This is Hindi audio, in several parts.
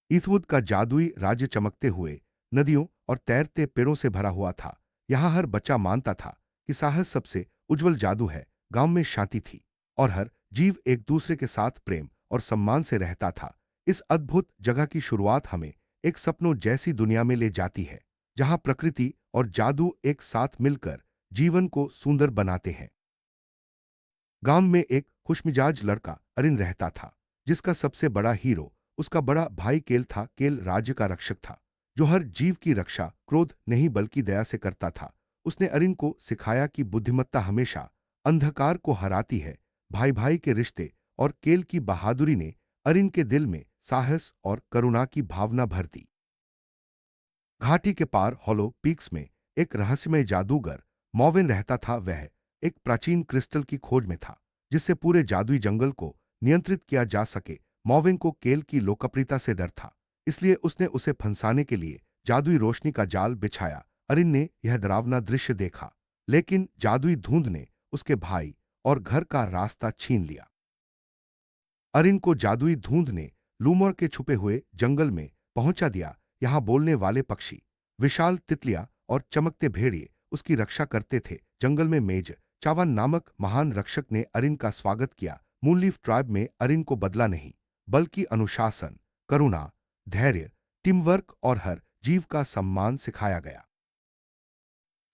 ईथवुड का जादुई राज्य चमकते हुए नदियों और तैरते पेड़ों से भरा हुआ था। यहाँ हर बच्चा मानता था कि साहस सबसे उज्जवल जादू है। गांव में शांति थी और हर जीव एक दूसरे के साथ प्रेम और सम्मान से रहता था। इस अद्भुत जगह की शुरुआत हमें एक सपनों जैसी दुनिया में ले जाती है, जहां प्रकृति और जादू एक साथ मिलकर जीवन को सुंदर बनाते हैं। गांव में एक खुशमिजाज लड़का अरिन रहता था, जिसका सबसे बड़ा हीरो उसका बड़ा भाई केल था। केल राज्य का रक्षक था, जो हर जीव की रक्षा क्रोध नहीं बल्कि दया से करता था। उसने अरिन को सिखाया कि बुद्धिमत्ता हमेशा अंधकार को हराती है। भाई भाई के रिश्ते और केल की बहादुरी ने अरिन के दिल में साहस और करुणा की भावना भर दी। घाटी के पार हॉलो पीक्स में एक रहस्यमय जादूगर मॉविन रहता था। वह एक प्राचीन क्रिस्टल की खोज में था, जिससे पूरे जादुई जंगल को नियंत्रित किया जा सके। मॉविन को केल की लोकप्रियता से डर था, इसलिए उसने उसे फंसाने के लिए जादुई रोशनी का जाल बिछाया। अरिन ने यह डरावना दृश्य देखा, लेकिन जादुई धुंध ने उसके भाई और घर का रास्ता छीन लिया। अरिन को जादुई धुंध ने लूमर के छुपे हुए जंगल में पहुंचा दिया। यहां बोलने वाले पक्षी, विशाल तितलियां और चमकते भेड़िए उसकी रक्षा करते थे। जंगल में मेज चावान नामक महान रक्षक ने अरिन का स्वागत किया। मूनलीफ ट्राइब में अरिन को बदला नहीं, बल्कि अनुशासन, करुणा, धैर्य, टीम वर्क और हर जीव का सम्मान सिखाया गया।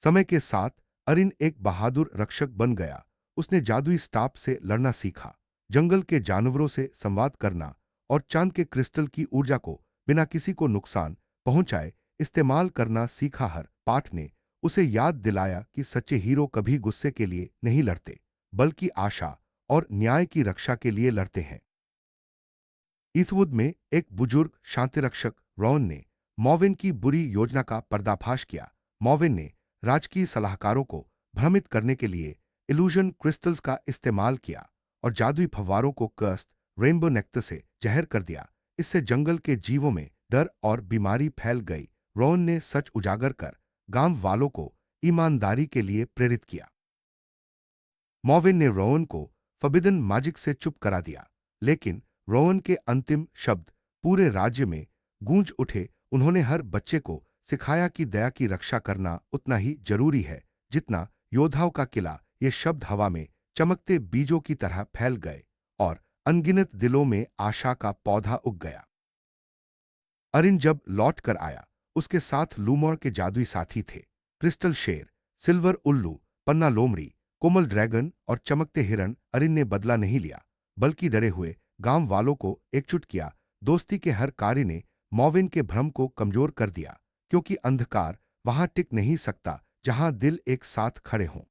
समय के साथ अरिन एक बहादुर रक्षक बन गया। उसने जादुई स्टाफ से लड़ना सीखा, जंगल के जानवरों से संवाद करना और चांद के क्रिस्टल की ऊर्जा को बिना किसी को नुकसान पहुंचाए इस्तेमाल करना सीखा। हर पाठ ने उसे याद दिलाया कि सच्चे हीरो कभी गुस्से के लिए नहीं लड़ते, बल्कि आशा और न्याय की रक्षा के लिए लड़ते हैं। ईथवुड में एक बुजुर्ग शांतिरक्षक रॉन ने मॉविन की बुरी योजना का पर्दाफाश किया। मॉविन ने राजकीय सलाहकारों को भ्रमित करने के लिए इल्यूजन क्रिस्टल्स का इस्तेमाल किया और जादुई फव्वारों को कर्स्ट रेनबो नेक्टर से जहर कर दिया। इससे जंगल के जीवों में डर और बीमारी फैल गई। रॉन ने सच उजागर कर गांव वालों को ईमानदारी के लिए प्रेरित किया। मॉविन ने रोवन को फबिदन मैजिक से चुप करा दिया, लेकिन रोवन के अंतिम शब्द पूरे राज्य में गूंज उठे। उन्होंने हर बच्चे को सिखाया कि दया की रक्षा करना उतना ही जरूरी है जितना योद्धाओं का किला। ये शब्द हवा में चमकते बीजों की तरह फैल गए और अनगिनत दिलों में आशा का पौधा उग गया। अरिन जब लौट कर आया, उसके साथ लूमोर के जादुई साथी थे, क्रिस्टल शेर, सिल्वर उल्लू, पन्ना लोमड़ी, कोमल ड्रैगन और चमकते हिरण। अरिन ने बदला नहीं लिया, बल्कि डरे हुए गांव वालों को एकजुट किया। दोस्ती के हर कार्य ने मॉविन के भ्रम को कमजोर कर दिया, क्योंकि अंधकार वहां टिक नहीं सकता जहां दिल एक साथ खड़े हों।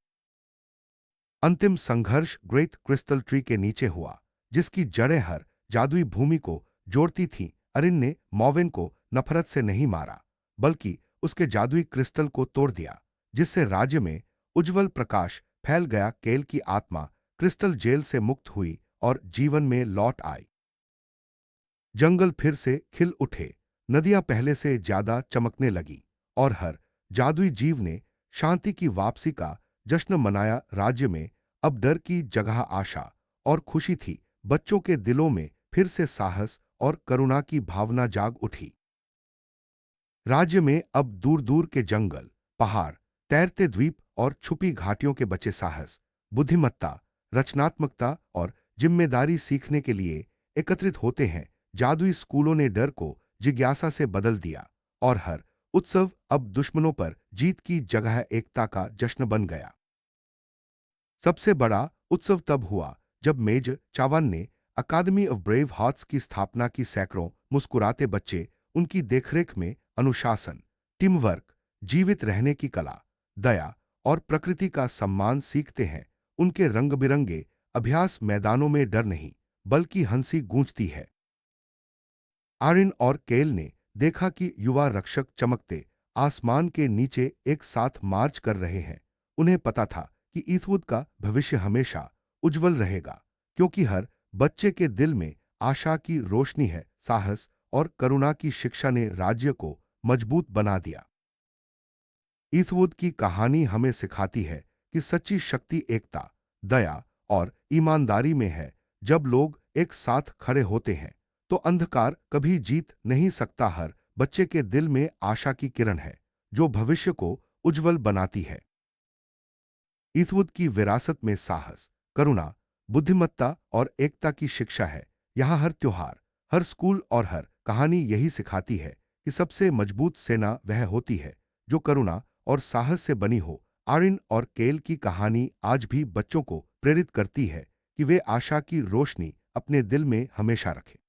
अंतिम संघर्ष ग्रेट क्रिस्टल ट्री के नीचे हुआ, जिसकी जड़ें हर जादुई भूमि को जोड़ती थीं। अरिन ने मॉविन को नफरत से नहीं मारा, बल्कि उसके जादुई क्रिस्टल को तोड़ दिया, जिससे राज्य में उज्जवल प्रकाश फैल गया। केल की आत्मा क्रिस्टल जेल से मुक्त हुई और जीवन में लौट आई। जंगल फिर से खिल उठे, नदियां पहले से ज्यादा चमकने लगी और हर जादुई जीव ने शांति की वापसी का जश्न मनाया। राज्य में अब डर की जगह आशा और खुशी थी। बच्चों के दिलों में फिर से साहस और करुणा की भावना जाग उठी। राज्य में अब दूर दूर के जंगल, पहाड़, तैरते द्वीप और छुपी घाटियों के बच्चे साहस, बुद्धिमत्ता, रचनात्मकता और जिम्मेदारी सीखने के लिए एकत्रित होते हैं। जादुई स्कूलों ने डर को जिज्ञासा से बदल दिया और हर उत्सव अब दुश्मनों पर जीत की जगह एकता का जश्न बन गया। सबसे बड़ा उत्सव तब हुआ जब मेज चावन ने अकादमी ऑफ ब्रेव हार्ट्स की स्थापना की। सैकड़ों मुस्कुराते बच्चे उनकी देखरेख में अनुशासन, टीम वर्क, जीवित रहने की कला, दया और प्रकृति का सम्मान सीखते हैं। उनके रंग बिरंगे अभ्यास मैदानों में डर नहीं, बल्कि हंसी गूंजती है। आरिन और केल ने देखा कि युवा रक्षक चमकते आसमान के नीचे एक साथ मार्च कर रहे हैं। उन्हें पता था कि ईथवुड का भविष्य हमेशा उज्जवल रहेगा, क्योंकि हर बच्चे के दिल में आशा की रोशनी है। साहस और करुणा की शिक्षा ने राज्य को मजबूत बना दिया। ईथवुड की कहानी हमें सिखाती है कि सच्ची शक्ति एकता, दया और ईमानदारी में है। जब लोग एक साथ खड़े होते हैं, तो अंधकार कभी जीत नहीं सकता। हर बच्चे के दिल में आशा की किरण है जो भविष्य को उज्जवल बनाती है। ईथवुड की विरासत में साहस, करुणा, बुद्धिमत्ता और एकता की शिक्षा है। यहाँ हर त्योहार, हर स्कूल और हर कहानी यही सिखाती है कि सबसे मजबूत सेना वह होती है जो करुणा और साहस से बनी हो। आर्यन और केल की कहानी आज भी बच्चों को प्रेरित करती है कि वे आशा की रोशनी अपने दिल में हमेशा रखें।